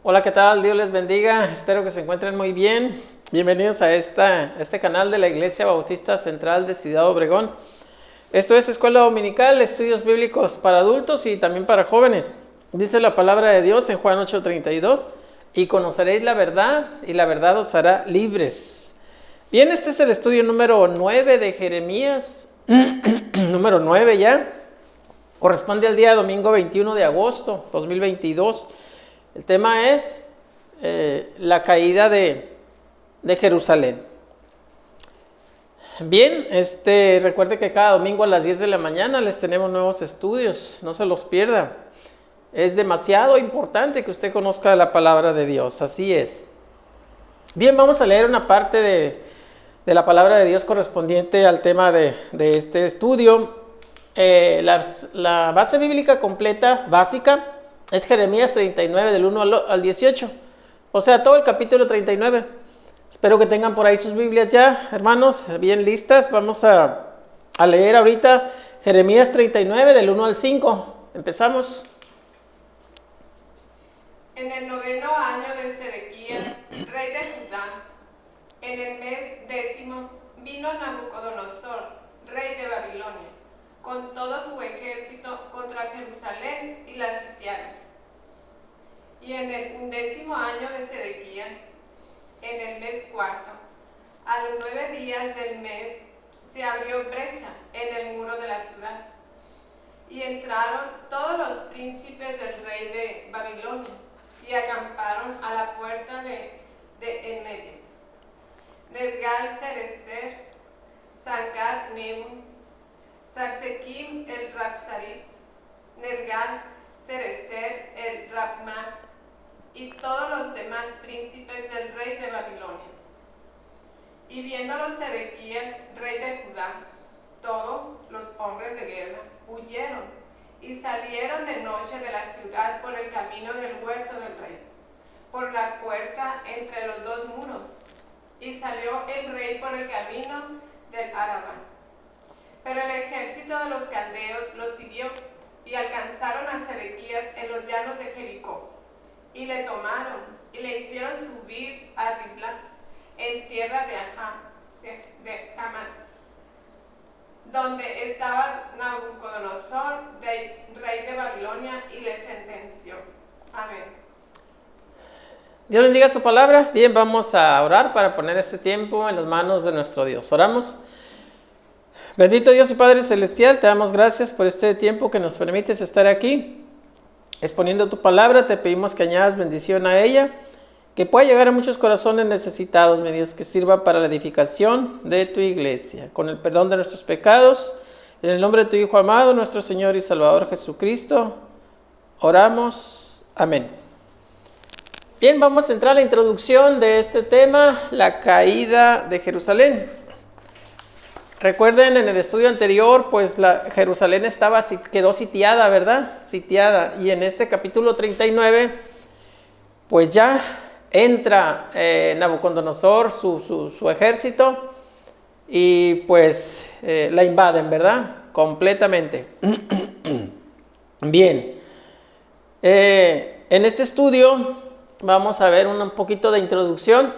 Hola, ¿qué tal? Dios les bendiga. Espero que se encuentren muy bien. Bienvenidos a este canal de la Iglesia Bautista Central de Ciudad Obregón. Esto es Escuela Dominical, estudios bíblicos para adultos y también para jóvenes. Dice la palabra de Dios en Juan 8:32, y conoceréis la verdad, y la verdad os hará libres. Bien, este es el estudio número 9 de Jeremías. Número 9 ya. Corresponde al día domingo 21 de agosto 2022. El tema es la caída de Jerusalén. Bien, recuerde que cada domingo a las 10 de la mañana les tenemos nuevos estudios, no se los pierda. Es demasiado importante que usted conozca la palabra de Dios, así es. Bien, vamos a leer una parte de la palabra de Dios correspondiente al tema de este estudio. La base bíblica completa, básica, es Jeremías 39 del 1 al 18, o sea, todo el capítulo 39. Espero que tengan por ahí sus Biblias ya, hermanos, bien listas. Vamos a leer ahorita Jeremías 39 del 1 al 5. Empezamos. En el 9º año de Sedequías, rey de Judá, en el mes 10, vino Nabucodonosor, rey de Babilonia, con todo su ejército contra Jerusalén y la sitiaron. Y en el 11º año de Sedequías, en el mes 4, a los 9 días del mes, se abrió brecha en el muro de la ciudad, y entraron todos los príncipes del rey de Babilonia, y acamparon a la puerta de en medio. Nergal-Sarecer, Sargat-Nebum, Sarsequim el Rabsarit, Nergal-Sarecer el Rabmat, y todos los demás príncipes del rey de Babilonia. Y viéndolo Sedequías, rey de Judá, todos los hombres de guerra huyeron y salieron de noche de la ciudad por el camino del huerto del rey, por la puerta entre los dos muros, y salió el rey por el camino del Arabá. Pero el ejército de los caldeos los siguió y alcanzaron a Sedequías en los llanos de Jericó, y le tomaron y le hicieron subir a Ribla, en tierra de Hamán, donde estaba Nabucodonosor, rey de Babilonia, y le sentenció. Amén. Dios bendiga su palabra. Bien, vamos a orar para poner este tiempo en las manos de nuestro Dios. Oramos. Bendito Dios y Padre Celestial, te damos gracias por este tiempo que nos permites estar aquí exponiendo tu palabra. Te pedimos que añadas bendición a ella, que pueda llegar a muchos corazones necesitados, mi Dios, que sirva para la edificación de tu iglesia, con el perdón de nuestros pecados, en el nombre de tu Hijo amado, nuestro Señor y Salvador Jesucristo, oramos. Amén. Bien, vamos a entrar a la introducción de este tema, la caída de Jerusalén. Recuerden, en el estudio anterior, pues Jerusalén quedó sitiada, ¿verdad? Sitiada. Y en este capítulo 39, pues ya entra Nabucodonosor, su ejército, y pues la invaden, ¿verdad? Completamente. Bien. En este estudio vamos a ver un poquito de introducción.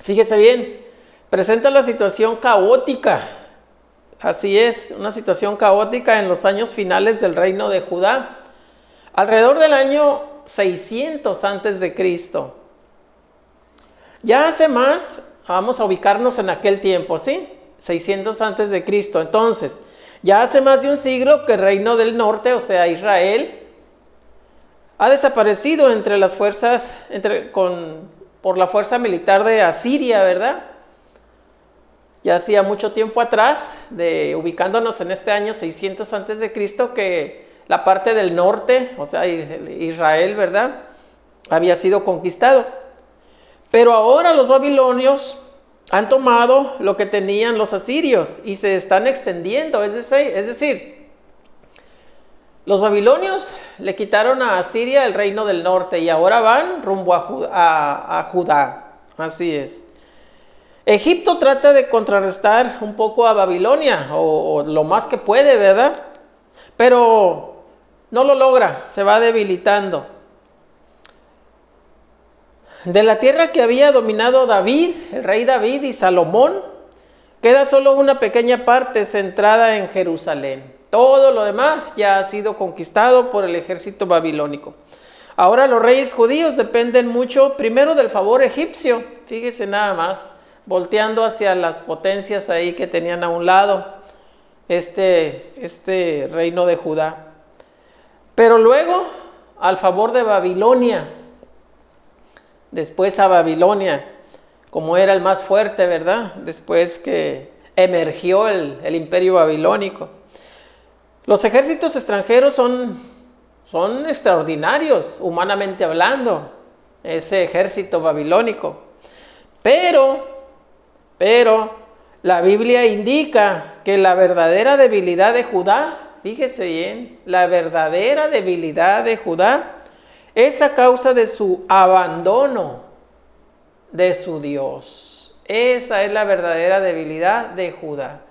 Fíjese bien. Presenta la situación caótica, así es, una situación caótica en los años finales del reino de Judá, alrededor del año 600 antes de Cristo. Ya hace más, vamos a ubicarnos en aquel tiempo, ¿sí? 600 antes de Cristo. Entonces, ya hace más de un siglo que el reino del norte, o sea, Israel, ha desaparecido entre las fuerzas, por la fuerza militar de Asiria, ¿verdad? Ya hacía mucho tiempo atrás, ubicándonos en este año 600 antes de Cristo, que la parte del norte, o sea, Israel, ¿verdad?, había sido conquistado. Pero ahora los babilonios han tomado lo que tenían los asirios y se están extendiendo, es decir, los babilonios le quitaron a Asiria el reino del norte y ahora van rumbo a Judá, así es. Egipto trata de contrarrestar un poco a Babilonia, o lo más que puede, ¿verdad? Pero no lo logra, se va debilitando. De la tierra que había dominado David, el rey David y Salomón, queda solo una pequeña parte centrada en Jerusalén. Todo lo demás ya ha sido conquistado por el ejército babilónico. Ahora los reyes judíos dependen mucho primero del favor egipcio, fíjese nada más, volteando hacia las potencias ahí que tenían a un lado este reino de Judá. Pero luego al favor de Babilonia, después a Babilonia, como era el más fuerte, ¿verdad? Después que emergió el imperio babilónico. Los ejércitos extranjeros son extraordinarios, humanamente hablando, ese ejército babilónico. Pero la Biblia indica que la verdadera debilidad de Judá, fíjese bien, la verdadera debilidad de Judá es a causa de su abandono de su Dios. Esa es la verdadera debilidad de Judá.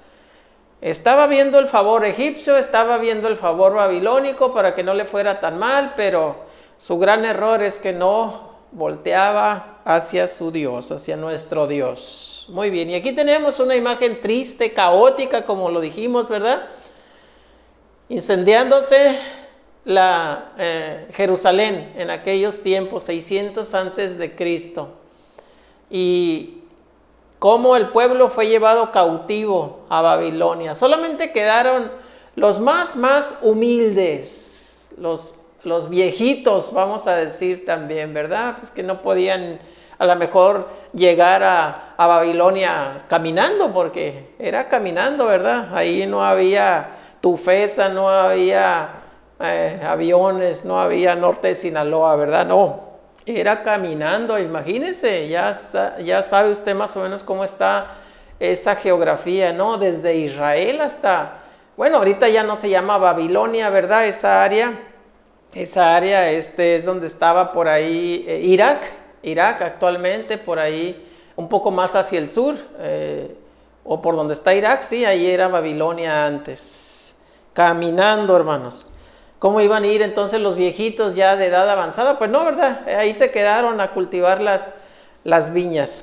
Estaba viendo el favor egipcio, estaba viendo el favor babilónico para que no le fuera tan mal, pero su gran error es que no volteaba hacia su Dios, hacia nuestro Dios. Muy bien, y aquí tenemos una imagen triste, caótica, como lo dijimos, ¿verdad? Incendiándose Jerusalén en aquellos tiempos, 600 antes de Cristo. Y cómo el pueblo fue llevado cautivo a Babilonia. Solamente quedaron los más humildes, los viejitos, vamos a decir también, ¿verdad? Pues que no podían a lo mejor llegar a Babilonia caminando, porque era caminando, ¿verdad? Ahí no había Tufesa, no había aviones, no había norte de Sinaloa, ¿verdad? No. Era caminando, imagínense, ya sabe usted más o menos cómo está esa geografía, ¿no? Desde Israel hasta, bueno, ahorita ya no se llama Babilonia, ¿verdad? Esa área es donde estaba por ahí Irak actualmente, por ahí un poco más hacia el sur, o por donde está Irak, sí, ahí era Babilonia antes, caminando, hermanos. ¿Cómo iban a ir entonces los viejitos ya de edad avanzada? Pues no, ¿verdad? Ahí se quedaron a cultivar las viñas.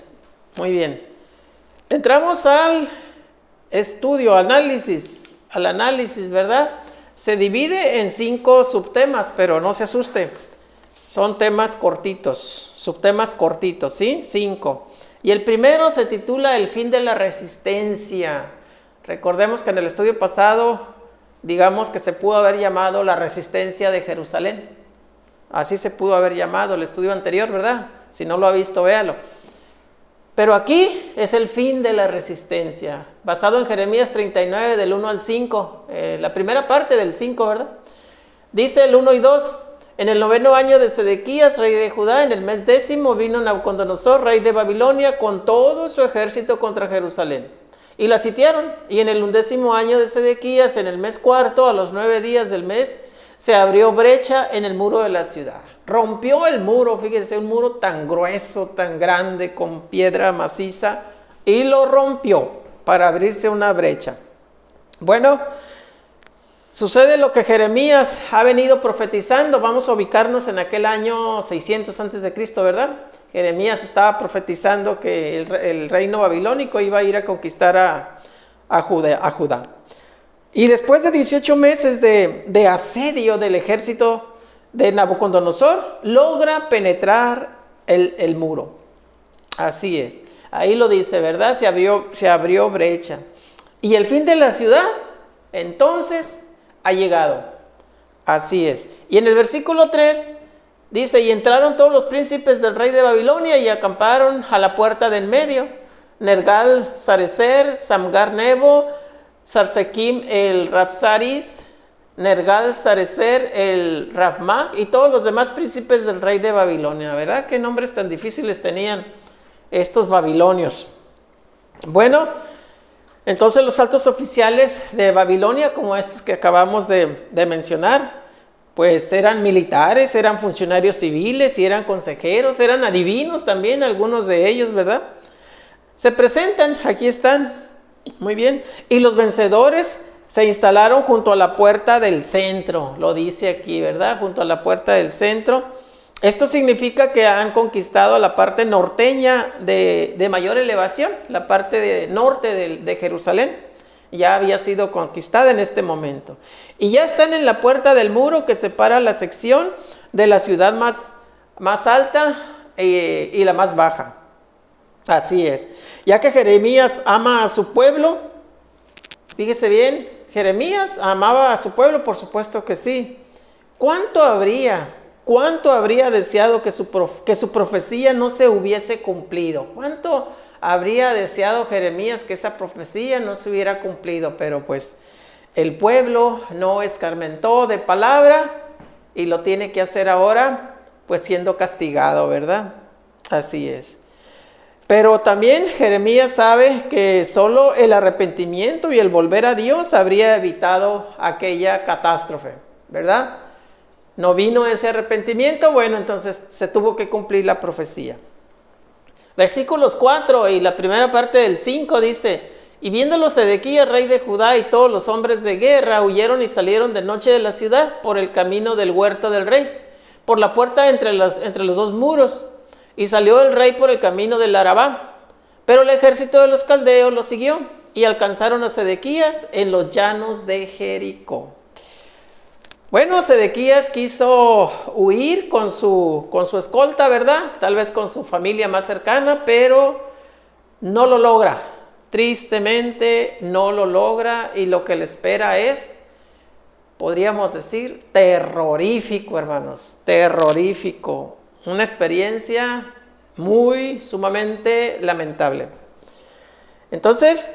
Muy bien. Entramos al estudio, al análisis, ¿verdad? Se divide en 5 subtemas, pero no se asuste. Son temas cortitos, subtemas cortitos, ¿sí? 5. Y el primero se titula El fin de la resistencia. Recordemos que en el estudio pasado, digamos que se pudo haber llamado la resistencia de Jerusalén. Así se pudo haber llamado el estudio anterior, ¿verdad? Si no lo ha visto, véalo. Pero aquí es el fin de la resistencia, basado en Jeremías 39, del 1 al 5, la primera parte del 5, ¿verdad? Dice el 1 y 2, en el 9º año de Sedequías, rey de Judá, en el mes 10º, vino Nabucodonosor, rey de Babilonia, con todo su ejército contra Jerusalén. Y la sitiaron, y en el 11º año de Sedequías, en el mes 4º, a los 9 días del mes, se abrió brecha en el muro de la ciudad. Rompió el muro, fíjense, un muro tan grueso, tan grande, con piedra maciza, y lo rompió para abrirse una brecha. Bueno, sucede lo que Jeremías ha venido profetizando. Vamos a ubicarnos en aquel año 600 antes de Cristo, ¿verdad? Jeremías estaba profetizando que el reino babilónico iba a ir a conquistar a Judá. Y después de 18 meses de asedio del ejército de Nabucodonosor, logra penetrar el muro. Así es. Ahí lo dice, ¿verdad? Se abrió brecha. Y el fin de la ciudad, entonces, ha llegado. Así es. Y en el versículo 3 dice, y entraron todos los príncipes del rey de Babilonia y acamparon a la puerta del medio. Nergal-Sarecer, Samgar-Nebo, Sarsequim el Rapsaris, Nergal-Sarecer el Rabmag y todos los demás príncipes del rey de Babilonia. ¿Verdad? ¿Qué nombres tan difíciles tenían estos babilonios? Bueno, entonces los altos oficiales de Babilonia, como estos que acabamos de mencionar, pues eran militares, eran funcionarios civiles y eran consejeros, eran adivinos también, algunos de ellos, ¿verdad? Se presentan, aquí están, muy bien, y los vencedores se instalaron junto a la puerta del centro, lo dice aquí, ¿verdad? Junto a la puerta del centro, Esto significa que han conquistado la parte norteña de mayor elevación, la parte norte de Jerusalén. Ya había sido conquistada en este momento. Y ya están en la puerta del muro que separa la sección de la ciudad más alta y la más baja. Así es. Ya que Jeremías ama a su pueblo, fíjese bien, Jeremías amaba a su pueblo, por supuesto que sí. ¿Cuánto habría deseado que su profecía no se hubiese cumplido? ¿Cuánto habría deseado Jeremías que esa profecía no se hubiera cumplido? Pero pues el pueblo no escarmentó de palabra y lo tiene que hacer ahora, pues siendo castigado, ¿verdad? Así es. Pero también Jeremías sabe que solo el arrepentimiento y el volver a Dios habría evitado aquella catástrofe, ¿verdad? No vino ese arrepentimiento, bueno, entonces se tuvo que cumplir la profecía. Versículos 4 y la primera parte del 5 dice: y viéndolo Sedequías, rey de Judá, y todos los hombres de guerra huyeron y salieron de noche de la ciudad por el camino del huerto del rey, por la puerta entre los dos muros. Y salió el rey por el camino del Arabá, pero el ejército de los caldeos lo siguió y alcanzaron a Sedequías en los llanos de Jericó. Bueno, Sedequías quiso huir con su escolta, ¿verdad? Tal vez con su familia más cercana, pero no lo logra. Tristemente no lo logra, y lo que le espera es, podríamos decir, terrorífico, hermanos, terrorífico. Una experiencia sumamente lamentable. Entonces,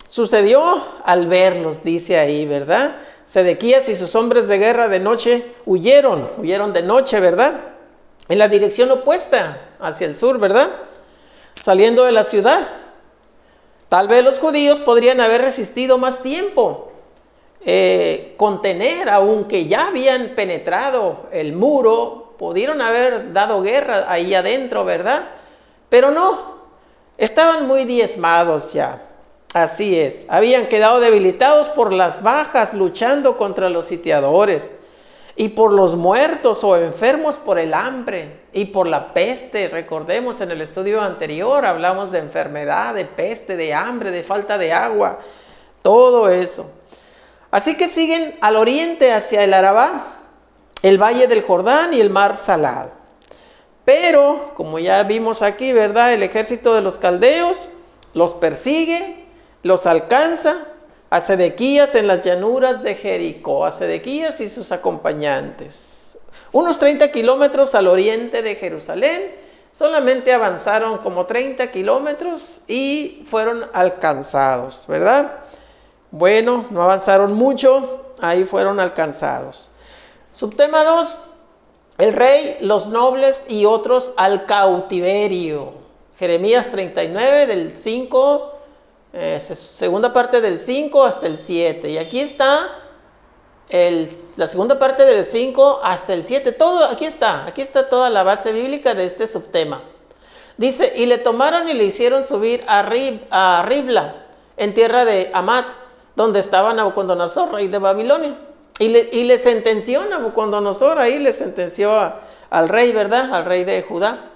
sucedió al verlos, dice ahí, ¿verdad? Sedequías y sus hombres de guerra de noche huyeron de noche, ¿verdad? En la dirección opuesta, hacia el sur, ¿verdad? Saliendo de la ciudad. Tal vez los judíos podrían haber resistido más tiempo, contener, aunque ya habían penetrado el muro, pudieron haber dado guerra ahí adentro, ¿verdad? Pero no, estaban muy diezmados ya. Así es, habían quedado debilitados por las bajas luchando contra los sitiadores, y por los muertos o enfermos por el hambre y por la peste. Recordemos, en el estudio anterior hablamos de enfermedad, de peste, de hambre, de falta de agua, todo eso. Así que siguen al oriente hacia el Arabá, el valle del Jordán y el mar Salado. Pero, como ya vimos aquí, ¿verdad? El ejército de los caldeos los persigue, los alcanza a Sedequías en las llanuras de Jericó, a Sedequías y sus acompañantes. Unos 30 kilómetros al oriente de Jerusalén, solamente avanzaron como 30 kilómetros y fueron alcanzados, ¿verdad? Bueno, no avanzaron mucho, ahí fueron alcanzados. Subtema 2, el rey, los nobles y otros al cautiverio. Jeremías 39 del 5, segunda parte del 5 hasta el 7. Y aquí está la segunda parte del 5 hasta el 7. Todo, aquí está toda la base bíblica de este subtema. Dice: y le tomaron y le hicieron subir a Ribla, en tierra de Amat, donde estaba Nabucodonosor, rey de Babilonia. Y le sentenció Nabucodonosor, ahí le sentenció al rey, ¿verdad? Al rey de Judá.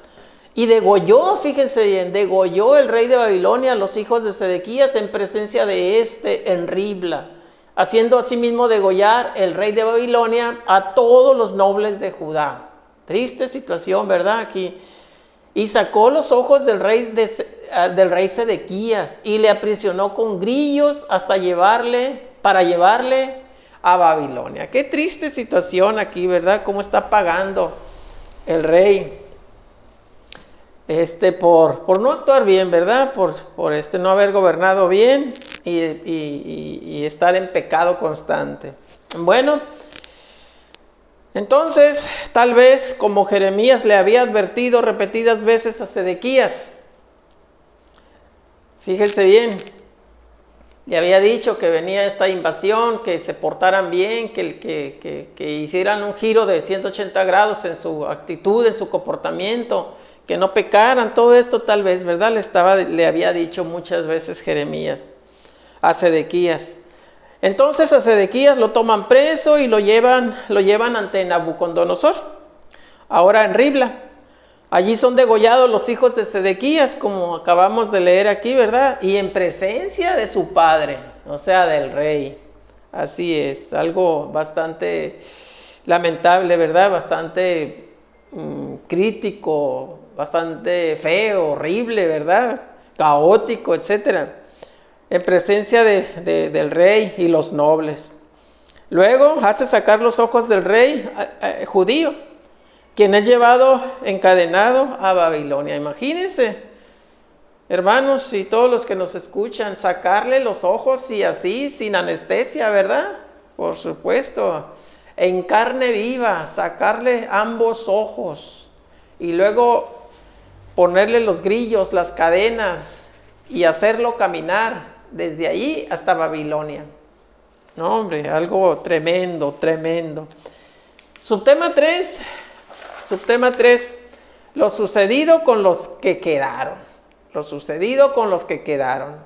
Y degolló, fíjense bien, degolló el rey de Babilonia a los hijos de Sedequías en presencia de en Ribla, haciendo asimismo degollar el rey de Babilonia a todos los nobles de Judá. Triste situación, ¿verdad? Aquí. Y sacó los ojos del rey Sedequías y le aprisionó con grillos para llevarle a Babilonia. Qué triste situación aquí, ¿verdad? Cómo está pagando el rey por no actuar bien, ¿verdad? Por no haber gobernado bien y estar en pecado constante. Bueno, entonces, tal vez como Jeremías le había advertido repetidas veces a Sedequías, fíjense bien, le había dicho que venía esta invasión, que se portaran bien, que hicieran un giro de 180 grados en su actitud, en su comportamiento, que no pecaran, todo esto tal vez, ¿verdad? Le había dicho muchas veces Jeremías a Sedequías. Entonces a Sedequías lo toman preso y lo llevan ante Nabucodonosor. ahora en Ribla. Allí son degollados los hijos de Sedequías, como acabamos de leer aquí, ¿verdad? Y en presencia de su padre, o sea, del rey. Así es, algo bastante lamentable, ¿verdad? Bastante crítico, bastante feo, horrible, ¿verdad? Caótico, etcétera. En presencia del rey y los nobles. Luego hace sacar los ojos del rey judío, quien es llevado encadenado a Babilonia. Imagínense, hermanos y todos los que nos escuchan, sacarle los ojos y así, sin anestesia, ¿verdad? Por supuesto, en carne viva, sacarle ambos ojos y luego ponerle los grillos, las cadenas y hacerlo caminar desde allí hasta Babilonia. No, hombre, algo tremendo, tremendo. Subtema 3, lo sucedido con los que quedaron. Lo sucedido con los que quedaron.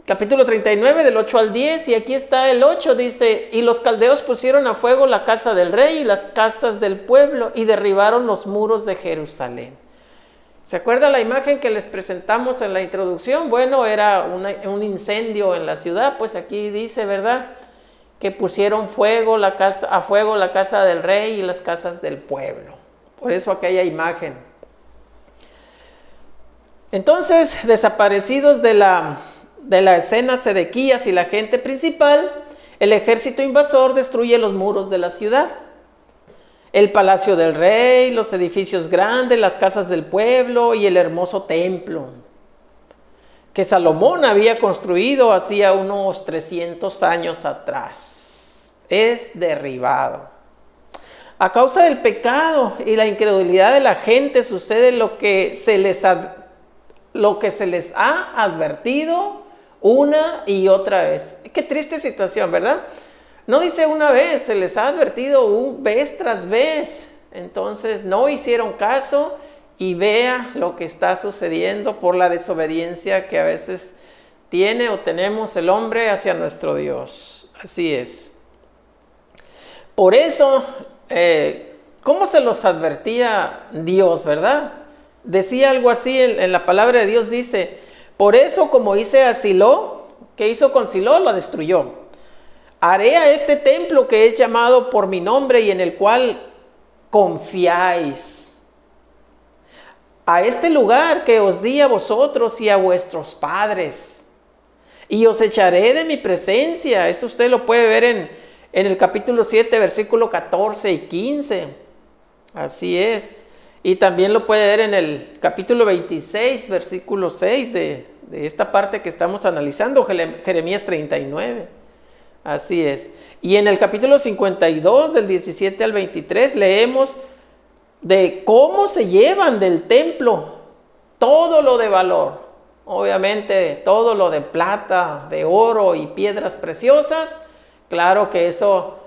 Capítulo 39, del 8 al 10, y aquí está el 8, dice, y los caldeos pusieron a fuego la casa del rey y las casas del pueblo, y derribaron los muros de Jerusalén. ¿Se acuerda la imagen que les presentamos en la introducción? Bueno, era un incendio en la ciudad, pues aquí dice, ¿verdad?, que pusieron a fuego la casa del rey y las casas del pueblo. Por eso aquella imagen. Entonces, desaparecidos de la escena Sedequías y la gente principal, el ejército invasor destruye los muros de la ciudad, el palacio del rey, los edificios grandes, las casas del pueblo y el hermoso templo que Salomón había construido hacía unos 300 años atrás. Es derribado. A causa del pecado y la incredulidad de la gente sucede lo que se les ha advertido una y otra vez. Qué triste situación, ¿verdad? No dice una vez, se les ha advertido vez tras vez. Entonces no hicieron caso y vea lo que está sucediendo por la desobediencia que a veces tiene o tenemos el hombre hacia nuestro Dios. Así es. Por eso, ¿cómo se los advertía Dios, verdad? Decía algo así en la palabra de Dios, dice, por eso como hice a Silo, ¿qué hizo con Silo? Lo destruyó. Haré a este templo que es llamado por mi nombre y en el cual confiáis. A este lugar que os di a vosotros y a vuestros padres. Y os echaré de mi presencia. Esto usted lo puede ver en el capítulo 7, versículo 14 y 15. Así es. Y también lo puede ver en el capítulo 26, versículo 6 de esta parte que estamos analizando, Jeremías 39. Así es. Y en el capítulo 52, del 17 al 23, leemos de cómo se llevan del templo todo lo de valor. Obviamente todo lo de plata, de oro y piedras preciosas. Claro que eso,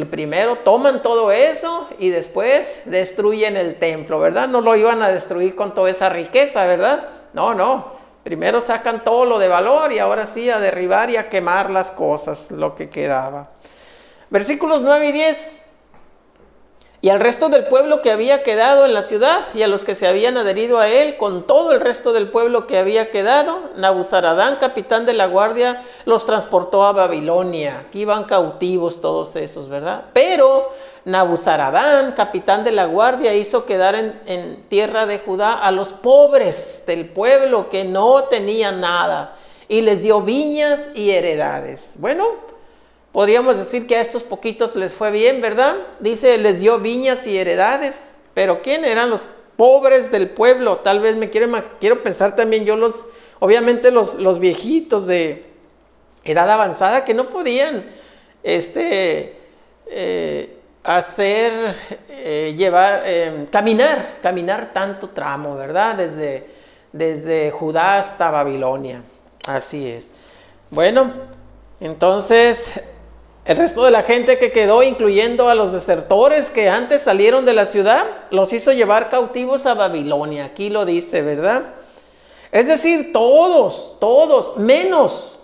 primero toman todo eso y después destruyen el templo, ¿verdad? No lo iban a destruir con toda esa riqueza, ¿verdad? No. Primero sacan todo lo de valor y ahora sí a derribar y a quemar las cosas, lo que quedaba. Versículos 9 y 10. Y al resto del pueblo que había quedado en la ciudad y a los que se habían adherido a él, con todo el resto del pueblo que había quedado, Nabuzaradán, capitán de la guardia, los transportó a Babilonia. Aquí iban cautivos todos esos, ¿verdad? Pero Nabuzaradán, capitán de la guardia, hizo quedar en tierra de Judá a los pobres del pueblo que no tenían nada y les dio viñas y heredades. Bueno, podríamos decir que a estos poquitos les fue bien, ¿verdad? Dice, les dio viñas y heredades. Pero ¿quién eran los pobres del pueblo? Tal vez quiero pensar también yo obviamente los viejitos de edad avanzada que no podían caminar tanto tramo, ¿verdad? Desde Judá hasta Babilonia. Así es. Bueno, entonces el resto de la gente que quedó, incluyendo a los desertores que antes salieron de la ciudad, los hizo llevar cautivos a Babilonia. Aquí lo dice, ¿verdad? Es decir, todos, menos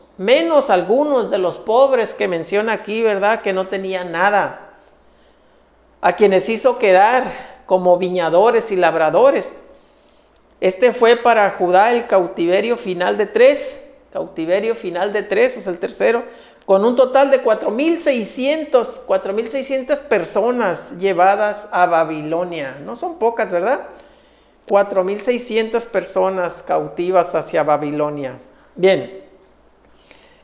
algunos de los pobres que menciona aquí, ¿verdad? Que no tenían nada. a quienes hizo quedar como viñadores y labradores. Este fue para Judá el cautiverio final de 3, o sea, el tercero, con un total de 4,600 personas llevadas a Babilonia. No son pocas, ¿verdad? 4,600 personas cautivas hacia Babilonia. Bien,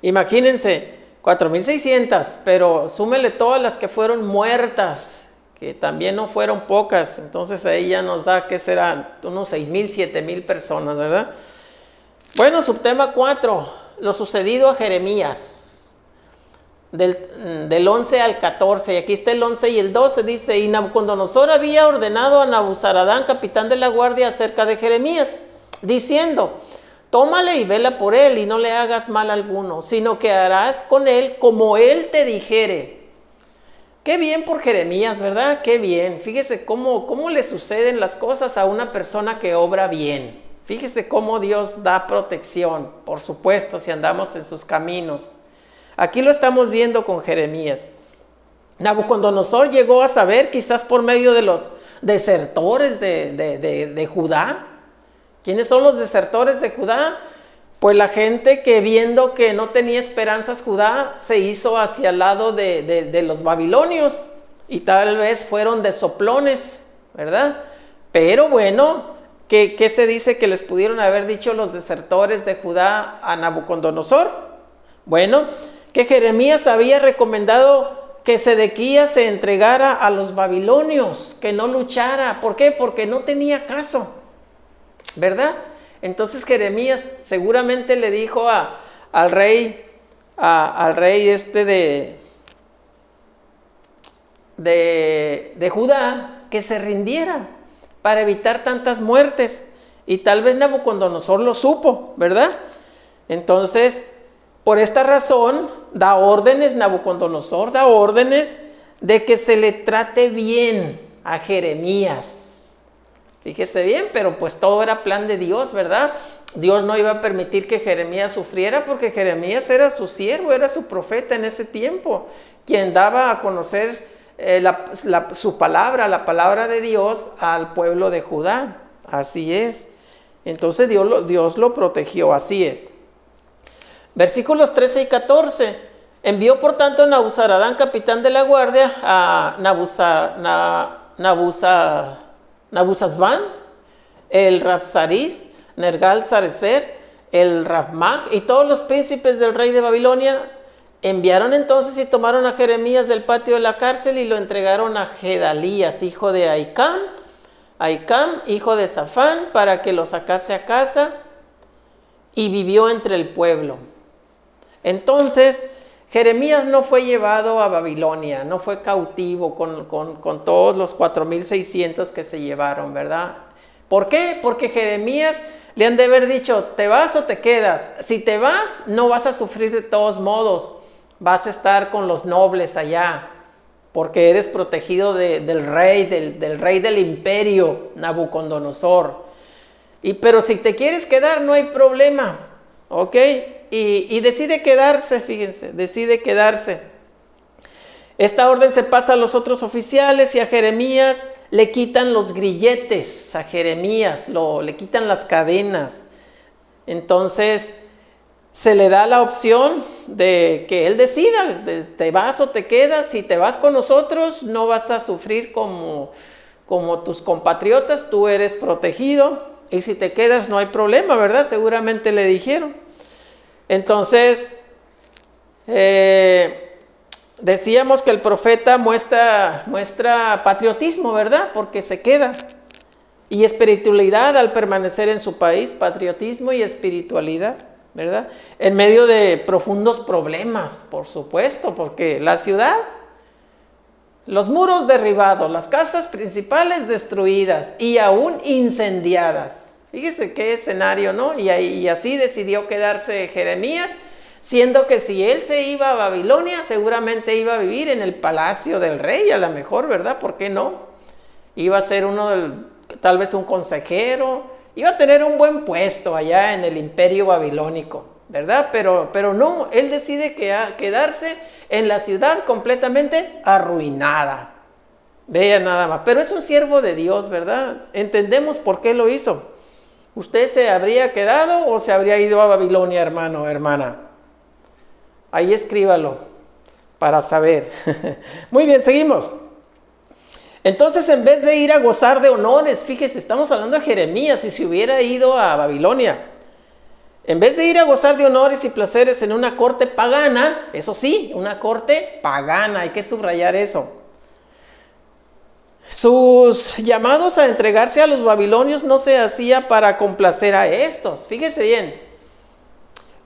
imagínense, 4,600, pero súmele todas las que fueron muertas, que también no fueron pocas. Entonces ahí ya nos da, ¿qué serán? Unos 6,000, 7,000 personas, ¿verdad? Bueno, subtema 4, lo sucedido a Jeremías. Del 11 al 14, y aquí está el 11 y el 12, dice: y Nabucodonosor había ordenado a Nabuzaradán, capitán de la guardia, acerca de Jeremías, diciendo: tómale y vela por él, y no le hagas mal alguno, sino que harás con él como él te dijere. Qué bien por Jeremías, ¿verdad? Qué bien. Fíjese cómo le suceden las cosas a una persona que obra bien. Fíjese cómo Dios da protección, por supuesto, si andamos en sus caminos. Aquí lo estamos viendo con Jeremías. Nabucodonosor llegó a saber, quizás por medio de los desertores de Judá. ¿Quiénes son los desertores de Judá? Pues la gente que, viendo que no tenía esperanzas Judá, se hizo hacia el lado de los babilonios, y tal vez fueron de soplones, ¿verdad? Pero bueno, ¿qué se dice que les pudieron haber dicho los desertores de Judá a Nabucodonosor? Bueno, que Jeremías había recomendado que Sedequías se entregara a los babilonios, que no luchara. ¿Por qué? Porque no tenía caso, ¿verdad? Entonces Jeremías seguramente le dijo al rey de Judá que se rindiera para evitar tantas muertes. Y tal vez Nabucodonosor lo supo, ¿verdad? Entonces, por esta razón, Nabucodonosor da órdenes de que se le trate bien a Jeremías. Fíjese bien, pero pues todo era plan de Dios, ¿verdad? Dios no iba a permitir que Jeremías sufriera, porque Jeremías era su siervo, era su profeta en ese tiempo, quien daba a conocer su palabra, la palabra de Dios al pueblo de Judá. Así es. Entonces Dios lo protegió, así es. Versículos 13 y 14. Envió por tanto Nabuzaradán, capitán de la guardia, a Nabuzazban, el Rabsaris, Nergal-Sarecer, el Rabmag y todos los príncipes del rey de Babilonia. Enviaron entonces y tomaron a Jeremías del patio de la cárcel y lo entregaron a Gedalías, hijo de Ahicam, hijo de Safán, para que lo sacase a casa, y vivió entre el pueblo. Entonces, Jeremías no fue llevado a Babilonia, no fue cautivo con todos los 4,600 que se llevaron, ¿verdad? ¿Por qué? Porque Jeremías le han de haber dicho: ¿te vas o te quedas? Si te vas, no vas a sufrir de todos modos, vas a estar con los nobles allá, porque eres protegido del rey del imperio, Nabucodonosor. Pero si te quieres quedar, no hay problema, ¿ok? Y decide quedarse, fíjense, decide quedarse. Esta orden se pasa a los otros oficiales, y a Jeremías le quitan los grilletes, a Jeremías le quitan las cadenas. Entonces se le da la opción de que él decida: te vas o te quedas. Si te vas con nosotros, no vas a sufrir como tus compatriotas, tú eres protegido, y si te quedas no hay problema, ¿verdad? Seguramente le dijeron. Entonces, decíamos que el profeta muestra patriotismo, ¿verdad? Porque se queda. Y espiritualidad al permanecer en su país, patriotismo y espiritualidad, ¿verdad? En medio de profundos problemas, por supuesto, porque la ciudad, los muros derribados, las casas principales destruidas y aún incendiadas. Fíjese qué escenario, ¿no? Y así decidió quedarse Jeremías, siendo que si él se iba a Babilonia, seguramente iba a vivir en el palacio del rey, a lo mejor, ¿verdad? ¿Por qué no? Iba a ser tal vez un consejero, iba a tener un buen puesto allá en el imperio babilónico, ¿verdad? Pero no, él decide quedarse en la ciudad completamente arruinada. Vea nada más. Pero es un siervo de Dios, ¿verdad? Entendemos por qué lo hizo. ¿Usted se habría quedado o se habría ido a Babilonia, hermano, hermana? Ahí escríbalo para saber. Muy bien, seguimos. Entonces, en vez de ir a gozar de honores, fíjese, estamos hablando de Jeremías, si se hubiera ido a Babilonia, en vez de ir a gozar de honores y placeres en una corte pagana, eso sí, una corte pagana, hay que subrayar eso. Sus llamados a entregarse a los babilonios no se hacía para complacer a estos. Fíjese bien,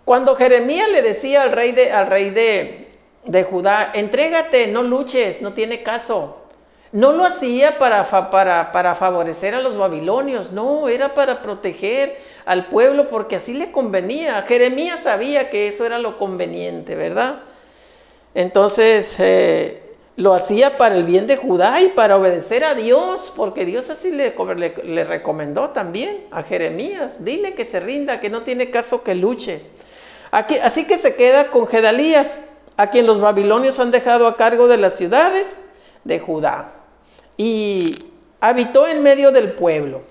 cuando Jeremías le decía al rey de Judá, entrégate, no luches, no tiene caso. No lo hacía para favorecer a los babilonios, no, era para proteger al pueblo porque así le convenía. Jeremías sabía que eso era lo conveniente, ¿verdad? Entonces lo hacía para el bien de Judá y para obedecer a Dios, porque Dios así le recomendó también a Jeremías. Dile que se rinda, que no tiene caso que luche. Así que se queda con Gedalías, a quien los babilonios han dejado a cargo de las ciudades de Judá. Y habitó en medio del pueblo.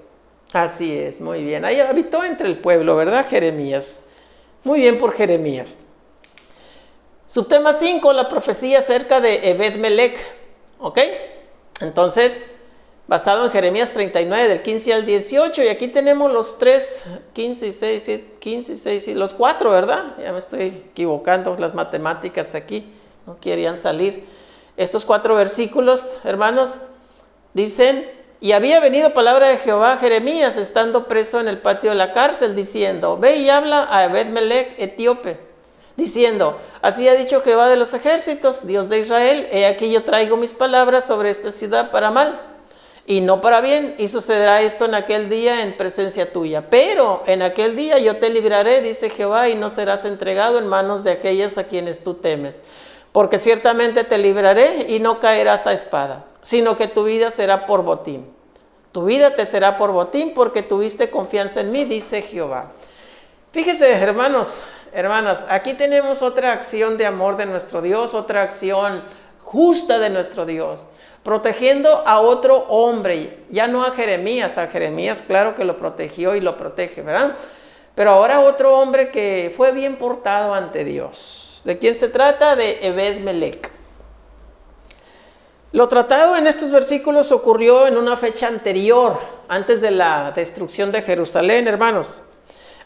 Así es, muy bien. Ahí habitó entre el pueblo, ¿verdad, Jeremías? Muy bien por Jeremías. Subtema 5, la profecía acerca de Ebed-Melech. ¿Ok? Entonces, basado en Jeremías 39, del 15 al 18. Y aquí tenemos los 3, 15 y 6, 15 y 6, los 4, ¿verdad? Ya me estoy equivocando, las matemáticas aquí no querían salir. Estos 4 versículos, hermanos, dicen: y había venido palabra de Jehová a Jeremías, estando preso en el patio de la cárcel, diciendo: ve y habla a Ebed-Melech etíope, diciendo: así ha dicho Jehová de los ejércitos, Dios de Israel, he aquí yo traigo mis palabras sobre esta ciudad para mal, y no para bien, y sucederá esto en aquel día en presencia tuya. Pero en aquel día yo te libraré, dice Jehová, y no serás entregado en manos de aquellos a quienes tú temes. Porque ciertamente te libraré y no caerás a espada, sino que tu vida será por botín. Tu vida te será por botín porque tuviste confianza en mí, dice Jehová. Fíjese, hermanos, hermanas, aquí tenemos otra acción de amor de nuestro Dios, otra acción justa de nuestro Dios, protegiendo a otro hombre, ya no a Jeremías claro que lo protegió y lo protege, ¿verdad? Pero ahora otro hombre que fue bien portado ante Dios. ¿De quién se trata? De Ebed-Melech. Lo tratado en estos versículos ocurrió en una fecha anterior, antes de la destrucción de Jerusalén, hermanos.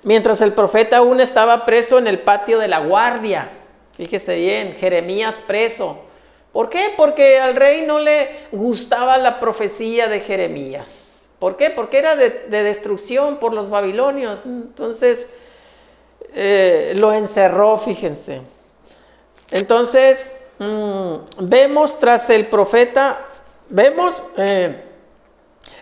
Mientras el profeta aún estaba preso en el patio de la guardia. Fíjese bien, Jeremías preso. ¿Por qué? Porque al rey no le gustaba la profecía de Jeremías. ¿Por qué? Porque era de destrucción por los babilonios. Entonces lo encerró, fíjense. Entonces vemos tras el profeta,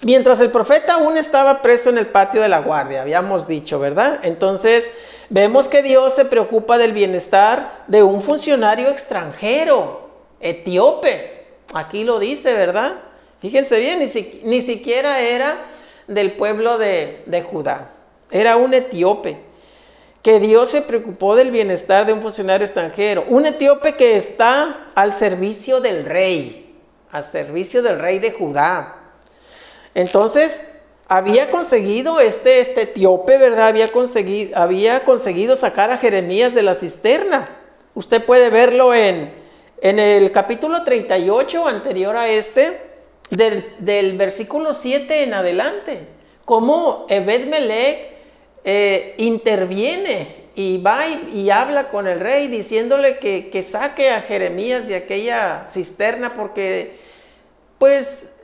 mientras el profeta aún estaba preso en el patio de la guardia, habíamos dicho, ¿verdad? Entonces vemos que Dios se preocupa del bienestar de un funcionario extranjero, etíope. Aquí lo dice, ¿verdad? Fíjense bien, ni siquiera era del pueblo de Judá, era un etíope. Que Dios se preocupó del bienestar de un funcionario extranjero, un etíope que está al servicio del rey de Judá. Entonces, había conseguido este etíope, ¿verdad? Había conseguido sacar a Jeremías de la cisterna. Usted puede verlo en el capítulo 38, anterior a del versículo 7 en adelante. Cómo Ebed-Melech interviene y va y habla con el rey diciéndole que saque a Jeremías de aquella cisterna porque pues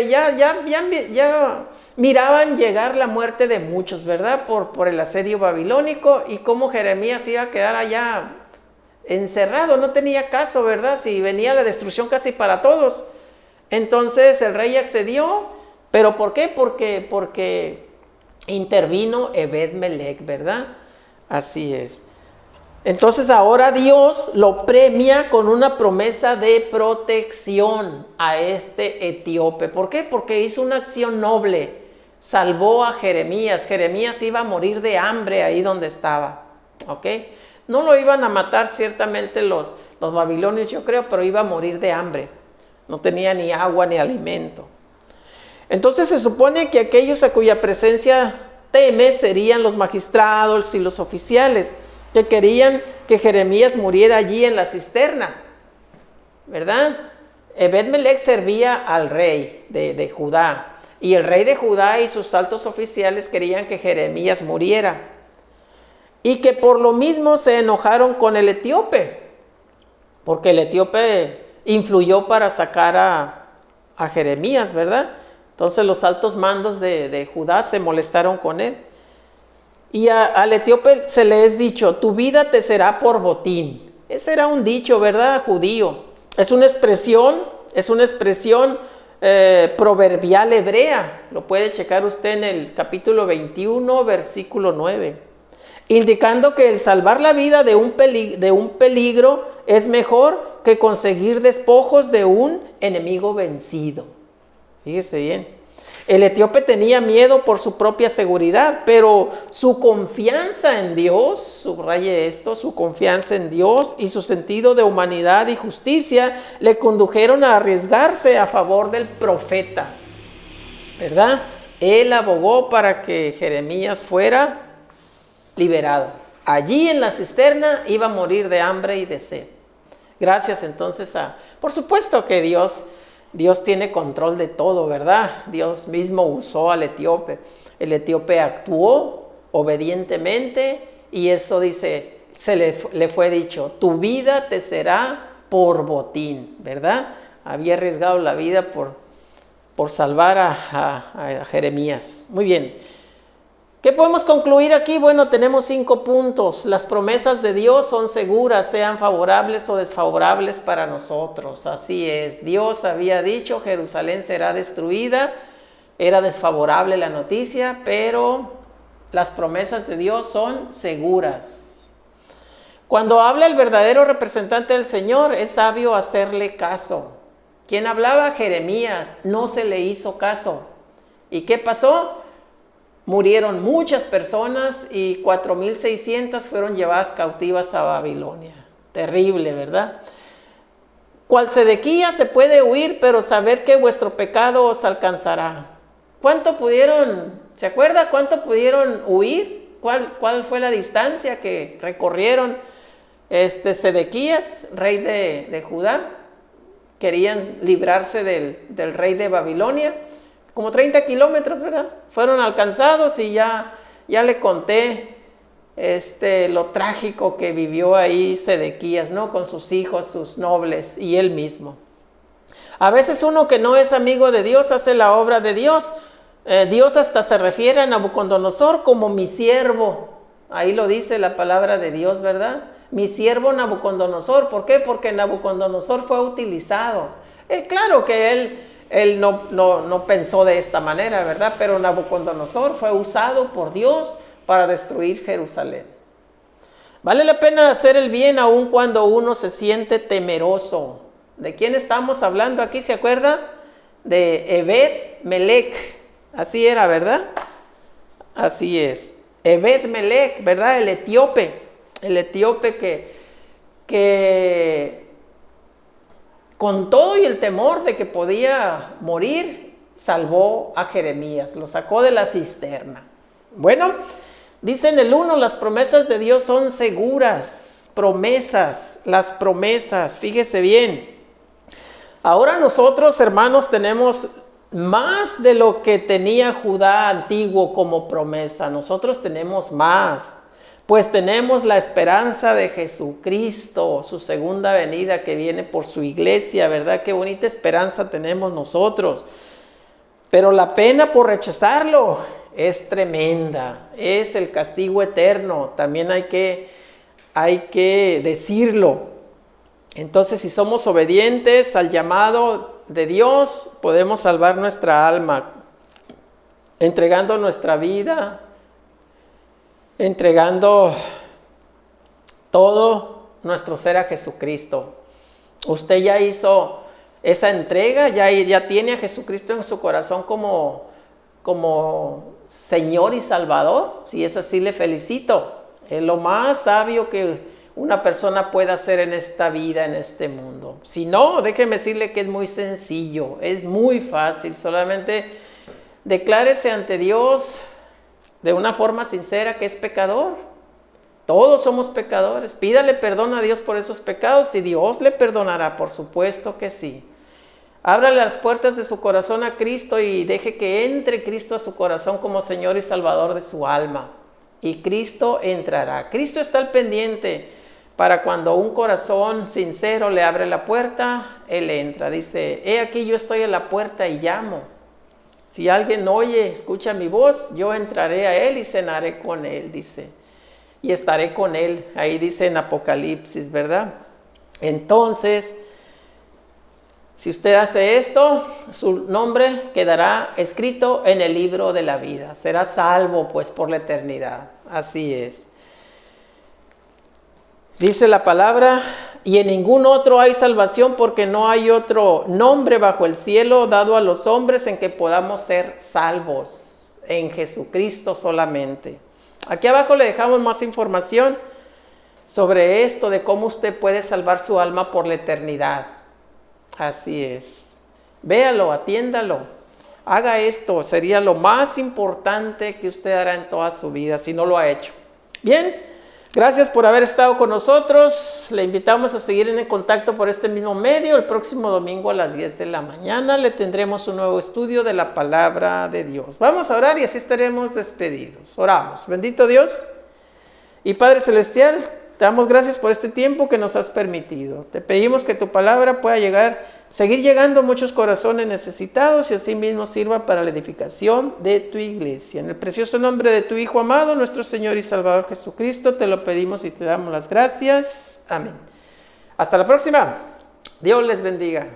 ya miraban llegar la muerte de muchos, ¿verdad? Por el asedio babilónico y cómo Jeremías iba a quedar allá encerrado, no tenía caso, ¿verdad? Si venía la destrucción casi para todos. Entonces el rey accedió, pero ¿por qué? Porque intervino Ebed-Melech, ¿verdad? Así es. Entonces ahora Dios lo premia con una promesa de protección a este etíope. ¿Por qué? Porque hizo una acción noble. Salvó a Jeremías. Jeremías iba a morir de hambre ahí donde estaba. ¿Ok? No lo iban a matar ciertamente los babilonios, yo creo, pero iba a morir de hambre. no tenía ni agua ni alimento. Entonces se supone que aquellos a cuya presencia teme serían los magistrados y los oficiales que querían que Jeremías muriera allí en la cisterna, ¿verdad? Ebed-Melech servía al rey de Judá, y el rey de Judá y sus altos oficiales querían que Jeremías muriera, y que por lo mismo se enojaron con el etíope, porque el etíope influyó para sacar a Jeremías, ¿verdad? Entonces los altos mandos de Judá se molestaron con él. Y al etíope se le es dicho, tu vida te será por botín. Ese era un dicho, ¿verdad? Judío. Es una expresión proverbial hebrea. Lo puede checar usted en el capítulo 21, versículo 9. Indicando que el salvar la vida de un peligro es mejor que conseguir despojos de un enemigo vencido. Fíjese bien. El etíope tenía miedo por su propia seguridad, pero su confianza en Dios, subraye esto, su confianza en Dios y su sentido de humanidad y justicia le condujeron a arriesgarse a favor del profeta, ¿verdad? Él abogó para que Jeremías fuera liberado. Allí en la cisterna iba a morir de hambre y de sed. Gracias entonces por supuesto que Dios tiene control de todo, ¿verdad? Dios mismo usó al etíope. El etíope actuó obedientemente y eso dice, le fue dicho, tu vida te será por botín, ¿verdad? Había arriesgado la vida por salvar a Jeremías. Muy bien. ¿Qué podemos concluir aquí? Bueno, tenemos 5 puntos. Las promesas de Dios son seguras, sean favorables o desfavorables para nosotros. Así es. Dios había dicho, Jerusalén será destruida. Era desfavorable la noticia, pero las promesas de Dios son seguras. Cuando habla el verdadero representante del Señor, es sabio hacerle caso. ¿Quién hablaba? Jeremías. No se le hizo caso. ¿Y qué pasó? Murieron muchas personas y 4,600 fueron llevadas cautivas a Babilonia. Terrible, ¿verdad? Cual Sedequías se puede huir, pero sabed que vuestro pecado os alcanzará. ¿Cuánto pudieron, se acuerda cuánto pudieron huir? ¿Cuál fue la distancia que recorrieron Sedequías, rey de Judá? Querían librarse del rey de Babilonia. Como 30 kilómetros, ¿verdad? Fueron alcanzados y ya le conté lo trágico que vivió ahí Sedequías, ¿no? Con sus hijos, sus nobles y él mismo. A veces uno que no es amigo de Dios hace la obra de Dios. Dios hasta se refiere a Nabucodonosor como mi siervo. Ahí lo dice la palabra de Dios, ¿verdad? Mi siervo Nabucodonosor. ¿Por qué? Porque Nabucodonosor fue utilizado. Claro que él no pensó de esta manera, ¿verdad? Pero Nabucodonosor fue usado por Dios para destruir Jerusalén. Vale la pena hacer el bien aun cuando uno se siente temeroso. ¿De quién estamos hablando aquí? ¿Se acuerda? De Ebed-Melech. Así era, ¿verdad? Así es. Ebed-Melech, ¿verdad? El etíope que con todo y el temor de que podía morir, salvó a Jeremías, lo sacó de la cisterna. Bueno, dice en el 1, las promesas de Dios son seguras. Las promesas, fíjese bien. Ahora nosotros, hermanos, tenemos más de lo que tenía Judá antiguo como promesa. Nosotros tenemos más. Pues tenemos la esperanza de Jesucristo, su segunda venida que viene por su iglesia, ¿verdad? Qué bonita esperanza tenemos nosotros. Pero la pena por rechazarlo es tremenda, es el castigo eterno, también hay que decirlo. Entonces, si somos obedientes al llamado de Dios, podemos salvar nuestra alma, entregando nuestra vida, entregando todo nuestro ser a Jesucristo. Usted ya hizo esa entrega, ya tiene a Jesucristo en su corazón como Señor y Salvador. Si es así, le felicito. Es lo más sabio que una persona puede hacer en esta vida, en este mundo. Si no, déjeme decirle que es muy sencillo, es muy fácil. Solamente declárese ante Dios de una forma sincera que es pecador. Todos somos pecadores. Pídale perdón a Dios por esos pecados y Dios le perdonará, por supuesto que sí. Ábrale las puertas de su corazón a Cristo y deje que entre Cristo a su corazón como Señor y Salvador de su alma. Y Cristo entrará. Cristo está al pendiente para cuando un corazón sincero le abre la puerta, Él entra. Dice, he aquí yo estoy a la puerta y llamo. Si alguien oye, escucha mi voz, yo entraré a Él y cenaré con Él, dice. Y estaré con Él. Ahí dice en Apocalipsis, ¿verdad? Entonces, si usted hace esto, su nombre quedará escrito en el libro de la vida. Será salvo, pues, por la eternidad. Así es. Dice la palabra, y en ningún otro hay salvación porque no hay otro nombre bajo el cielo dado a los hombres en que podamos ser salvos. En Jesucristo solamente. Aquí abajo le dejamos más información sobre esto, de cómo usted puede salvar su alma por la eternidad. Así es. Véalo, atiéndalo. Haga esto. Sería lo más importante que usted hará en toda su vida, si no lo ha hecho. Bien, gracias por haber estado con nosotros. Le invitamos a seguir en contacto por este mismo medio. El próximo domingo a las 10 de la mañana le tendremos un nuevo estudio de la palabra de Dios. Vamos a orar y así estaremos despedidos. Oramos. Bendito Dios y Padre Celestial, te damos gracias por este tiempo que nos has permitido. Te pedimos que tu palabra pueda seguir llegando a muchos corazones necesitados y así mismo sirva para la edificación de tu iglesia. En el precioso nombre de tu Hijo amado, nuestro Señor y Salvador Jesucristo, te lo pedimos y te damos las gracias. Amén. Hasta la próxima. Dios les bendiga.